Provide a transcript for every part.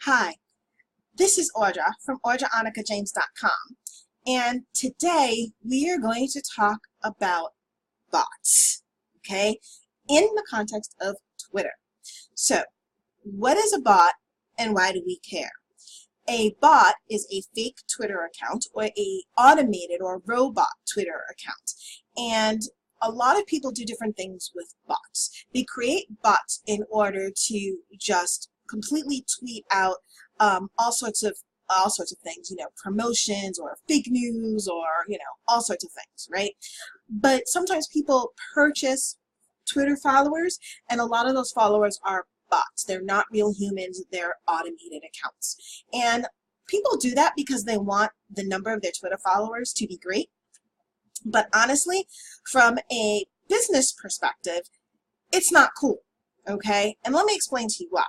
Hi, this is Audra from AudraAnikaJames.com, and today we are going to talk about bots, okay, in the context of Twitter. So, what is a bot and why do we care? A bot is a fake Twitter account or a automated or robot Twitter account, and a lot of people do different things with bots. They create bots in order to just completely tweet out all sorts of things, promotions or fake news or all sorts of things, right? But sometimes people purchase Twitter followers, and a lot of those followers are bots. They're not real humans, they're automated accounts. And people do that because they want the number of their Twitter followers to be great. But honestly, from a business perspective, it's not cool, okay? And let me explain to you why.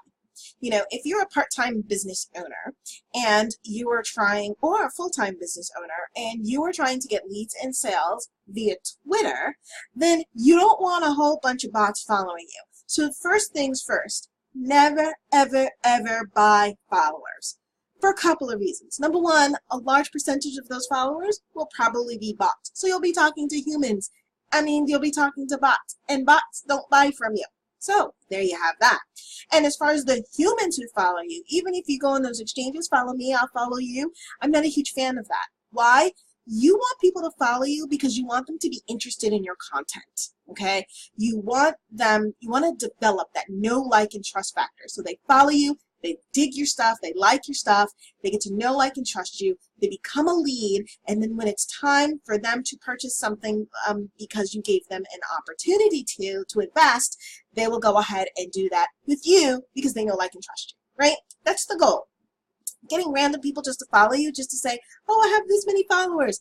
If you're a part-time business owner and you are trying, or a full-time business owner, and you are trying to get leads and sales via Twitter, then you don't want a whole bunch of bots following you. So first things first, never, ever, ever buy followers for a couple of reasons. Number one, a large percentage of those followers will probably be bots. So you'll be talking to humans. You'll be talking to bots, and bots don't buy from you. So there you have that. And as far as the humans who follow you, even if you go in those exchanges, follow me, I'll follow you, I'm not a huge fan of that. Why? You want people to follow you because you want them to be interested in your content, okay? You want to develop that know, like, and trust factor. So they follow you, they dig your stuff, they like your stuff, they get to know, like, and trust you, they become a lead, and then when it's time for them to purchase something because you gave them an opportunity to invest, they will go ahead and do that with you because they know, like, and trust you, right? That's the goal. Getting random people just to follow you, just to say, oh, I have this many followers,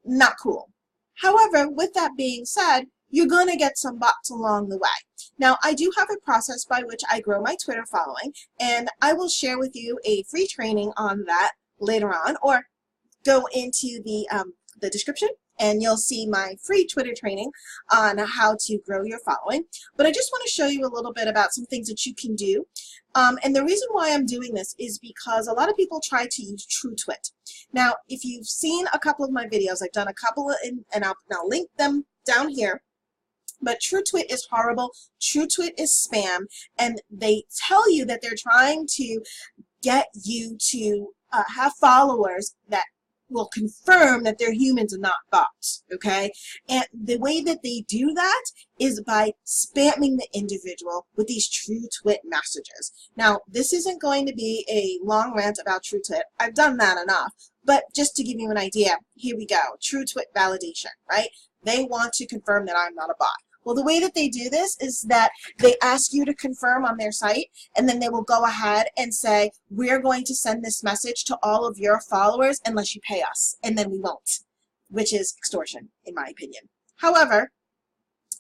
not cool. However, with that being said, you're going to get some bots along the way. Now, I do have a process by which I grow my Twitter following, and I will share with you a free training on that later on, or go into the description and you'll see my free Twitter training on how to grow your following. But I just want to show you a little bit about some things that you can do. And the reason why I'm doing this is because a lot of people try to use TrueTwit. Now, if you've seen a couple of my videos, I've done a couple, and I'll link them down here. But TrueTwit is horrible. TrueTwit is spam, and they tell you that they're trying to get you to have followers that will confirm that they're humans and not bots, okay? And the way that they do that is by spamming the individual with these TrueTwit messages. Now, this isn't going to be a long rant about TrueTwit. I've done that enough. But just to give you an idea, here we go. TrueTwit validation, right? They want to confirm that I'm not a bot. Well, the way that they do this is that they ask you to confirm on their site, and then they will go ahead and say, we're going to send this message to all of your followers unless you pay us, and then we won't, which is extortion, in my opinion. However,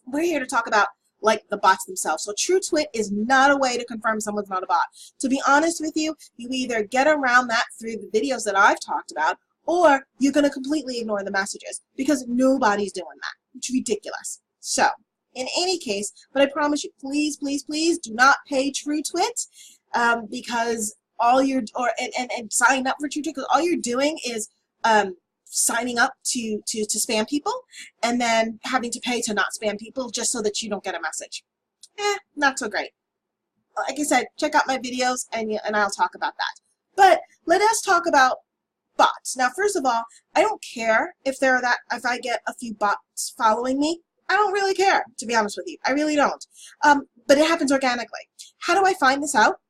we're here to talk about the bots themselves. So TrueTwit is not a way to confirm someone's not a bot. To be honest with you, you either get around that through the videos that I've talked about, or you're going to completely ignore the messages because nobody's doing that. It's ridiculous. So, in any case, but I promise you, please, please, please do not pay TrueTwit because all you're, and sign up for TrueTwit, because all you're doing is signing up to spam people and then having to pay to not spam people just so that you don't get a message. Not so great. Like I said, check out my videos and I'll talk about that. But let us talk about bots. Now, first of all, I don't care if I get a few bots following me. I don't really care, to be honest with you. I really don't. But it happens organically. How do I find this out?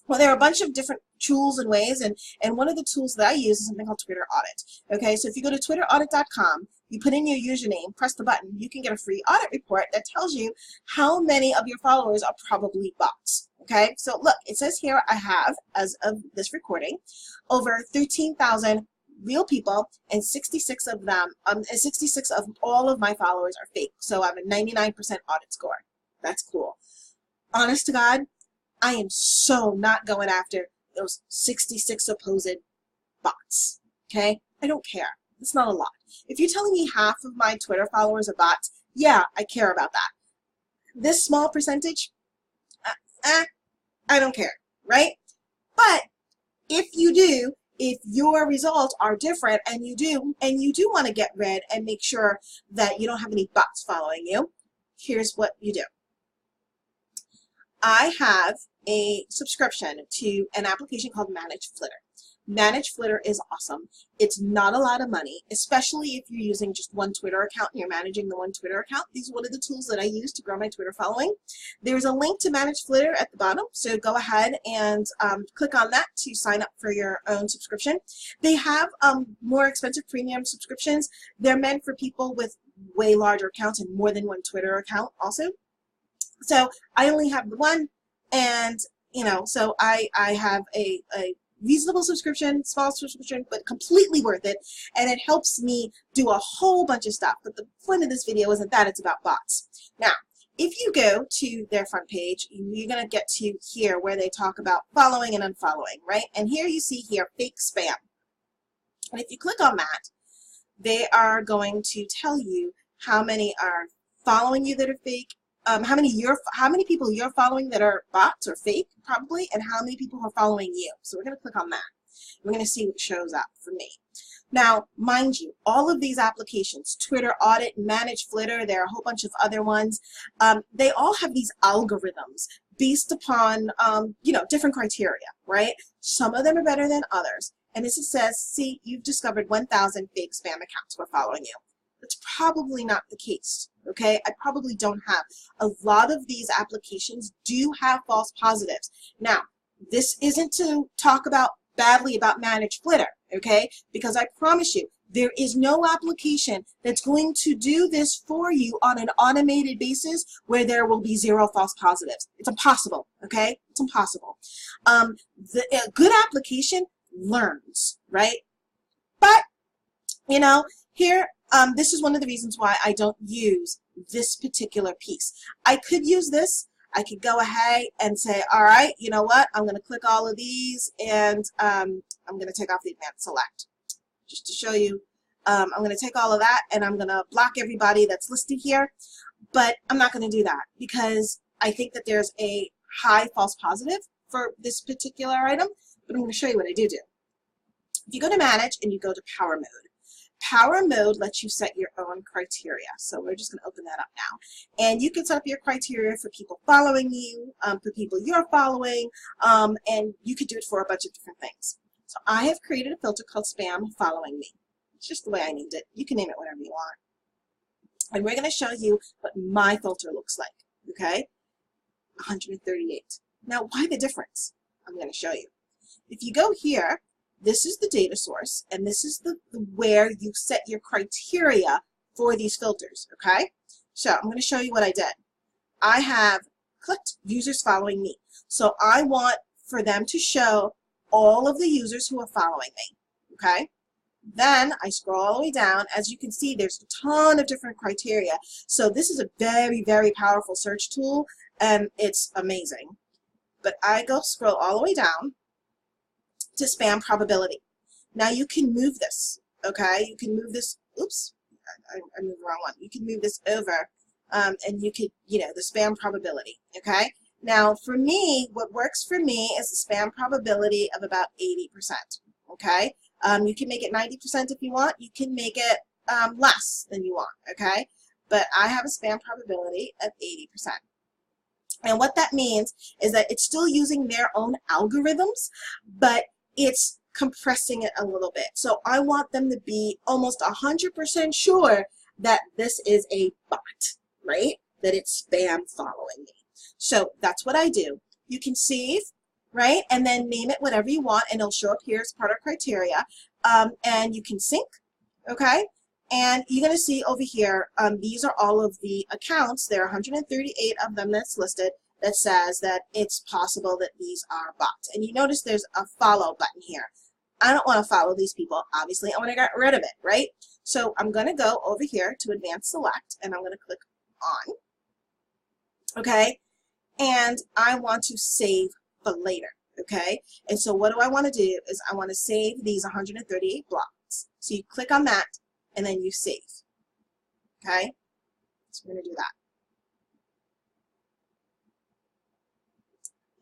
Well, there are a bunch of different tools and ways, and one of the tools that I use is something called Twitter Audit. Okay, so if you go to twitteraudit.com, you put in your username, press the button, you can get a free audit report that tells you how many of your followers are probably bots. Okay, so look, it says here I have, as of this recording, over 13,000 real people, and 66 of them, 66 of all of my followers are fake. So I have a 99% audit score. That's cool. Honest to God, I am so not going after those 66 supposed bots. Okay? I don't care. It's not a lot. If you're telling me half of my Twitter followers are bots, yeah, I care about that. This small percentage, I don't care, right? But if you do, if your results are different and you do want to get rid and make sure that you don't have any bots following you, here's what you do. I have a subscription to an application called Manage Flitter. Manage Flitter is awesome. It's not a lot of money, especially if you're using just one Twitter account and you're managing the one Twitter account. These are one of the tools that I use to grow my Twitter following. There's a link to Manage Flitter at the bottom, so go ahead and click on that to sign up for your own subscription. They have more expensive premium subscriptions. They're meant for people with way larger accounts and more than one Twitter account also. So I only have the one, and so I have a reasonable subscription, small subscription, but completely worth it, and it helps me do a whole bunch of stuff. But the point of this video isn't that, it's about bots. Now, if you go to their front page, you're going to get to here where they talk about following and unfollowing, right? And here you see here fake spam. And if you click on that, they are going to tell you how many are following you that are fake, how many people you're following that are bots or fake, probably, and how many people are following you. So we're going to click on that. We're going to see what shows up for me. Now, mind you, all of these applications, Twitter Audit, Manage Flitter, there are a whole bunch of other ones, they all have these algorithms based upon, different criteria, right? Some of them are better than others. And as it says, see, you've discovered 1,000 fake spam accounts were following you. That's probably not the case, okay? I probably don't have. A lot of these applications do have false positives. Now, this isn't to talk badly about Manage Flitter, okay? Because I promise you, there is no application that's going to do this for you on an automated basis where there will be 0 false positives. It's impossible, okay? It's impossible. A good application learns, right? But, here, this is one of the reasons why I don't use this particular piece. I could use this. I could go ahead and say, all right, you know what? I'm going to click all of these, and I'm going to take off the advanced select. Just to show you, I'm going to take all of that, and I'm going to block everybody that's listed here. But I'm not going to do that because I think that there's a high false positive for this particular item. But I'm going to show you what I do. If you go to Manage and you go to Power Mode, Power Mode lets you set your own criteria. So we're just going to open that up now. And you can set up your criteria for people following you, for people you're following, and you could do it for a bunch of different things. So I have created a filter called Spam Following Me. It's just the way I named it. You can name it whatever you want. And we're going to show you what my filter looks like, okay? 138. Now, why the difference? I'm going to show you. If you go here, this is the data source, and this is the where you set your criteria for these filters, okay? So I'm going to show you what I did. I have clicked users following me. So I want for them to show all of the users who are following me, okay? Then I scroll all the way down. As you can see, there's a ton of different criteria. So this is a very, very powerful search tool, and it's amazing. But I scroll all the way down to spam probability. Now you can move this, okay? You can move this, oops, I moved the wrong one. You can move this over, and you could, the spam probability, okay? Now for me, what works for me is a spam probability of about 80%, okay? You can make it 90% if you want. You can make it less than you want, okay? But I have a spam probability of 80%. And what that means is that it's still using their own algorithms, but it's compressing it a little bit. So I want them to be almost 100% sure that this is a bot, right? That it's spam following me. So that's what I do. You can save, right? And then name it whatever you want, and it'll show up here as part of criteria. And you can sync, okay? And you're going to see over here, these are all of the accounts. There are 138 of them that's listed that says that it's possible that these are bots. And you notice there's a follow button here. I don't want to follow these people, obviously. I want to get rid of it, right? So I'm going to go over here to Advanced Select, and I'm going to click on, okay? And I want to save for later, okay? And so what do I want to do is I want to save these 138 blocks. So you click on that, and then you save, okay? So we're going to do that.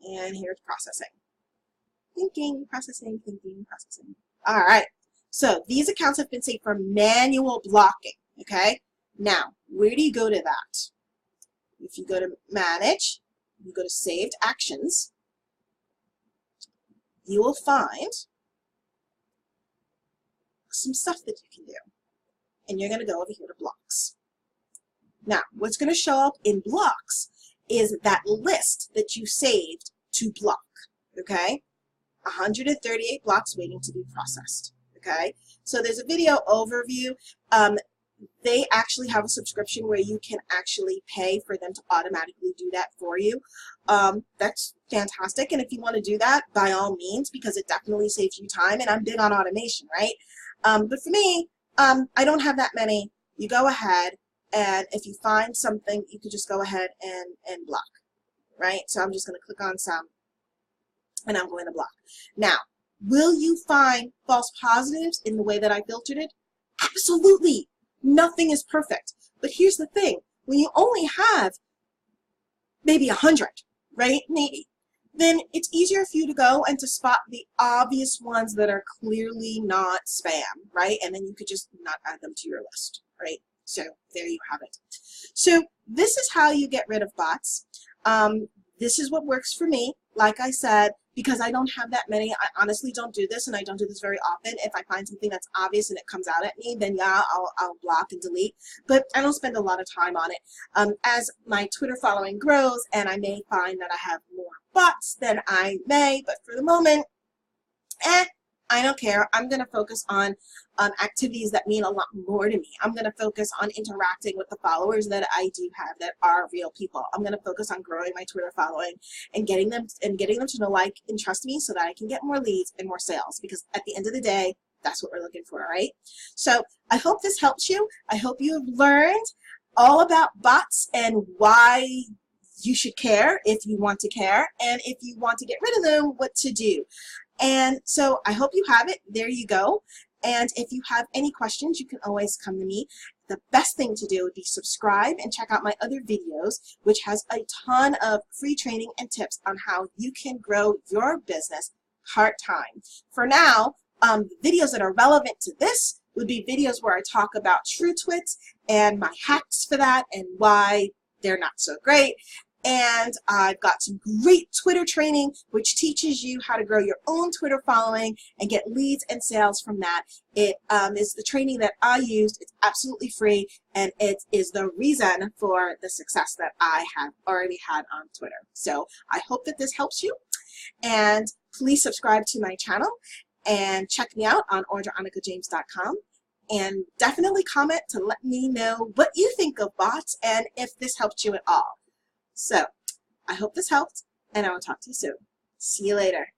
And here's processing. Thinking, processing, thinking, processing. All right. So these accounts have been saved for manual blocking, okay? Now, where do you go to that? If you go to Manage, you go to Saved Actions, you will find some stuff that you can do. And you're going to go over here to Blocks. Now, what's going to show up in Blocks is that list that you saved to block, okay? 138 blocks waiting to be processed, okay? So there's a video overview. They actually have a subscription where you can actually pay for them to automatically do that for you. That's fantastic, and if you want to do that, by all means, because it definitely saves you time, and I'm big on automation, right? But for me, I don't have that many. You go ahead, and if you find something, you can just go ahead and block, right? So I'm just going to click on some, and I'm going to block. Now, will you find false positives in the way that I filtered it? Absolutely. Nothing is perfect. But here's the thing. When you only have maybe 100, right? Maybe. Then it's easier for you to go and to spot the obvious ones that are clearly not spam, right? And then you could just not add them to your list, right? So there you have it. So this is how you get rid of bots. This is what works for me. Like I said, because I don't have that many, I honestly don't do this, and I don't do this very often. If I find something that's obvious and it comes out at me, then yeah, I'll block and delete. But I don't spend a lot of time on it. As my Twitter following grows, and I may find that I have more bots than I may, but for the moment, I don't care. I'm going to focus on activities that mean a lot more to me. I'm going to focus on interacting with the followers that I do have that are real people. I'm going to focus on growing my Twitter following and getting them to know, like, and trust me so that I can get more leads and more sales, because at the end of the day, that's what we're looking for, right? So I hope this helps you. I hope you've learned all about bots and why you should care if you want to care, and if you want to get rid of them, what to do. And so I hope you have it. There you go. And if you have any questions, you can always come to me. The best thing to do would be subscribe and check out my other videos, which has a ton of free training and tips on how you can grow your business part-time. For now, videos that are relevant to this would be videos where I talk about true twits and my hacks for that and why they're not so great. And I've got some great Twitter training which teaches you how to grow your own Twitter following and get leads and sales from that. It is the training that I used. It's absolutely free, and it is the reason for the success that I have already had on Twitter. So I hope that this helps you, and please subscribe to my channel and check me out on AudraAnikaJames.com. And definitely comment to let me know what you think of bots and if this helped you at all. So, I hope this helped, and I will talk to you soon. See you later.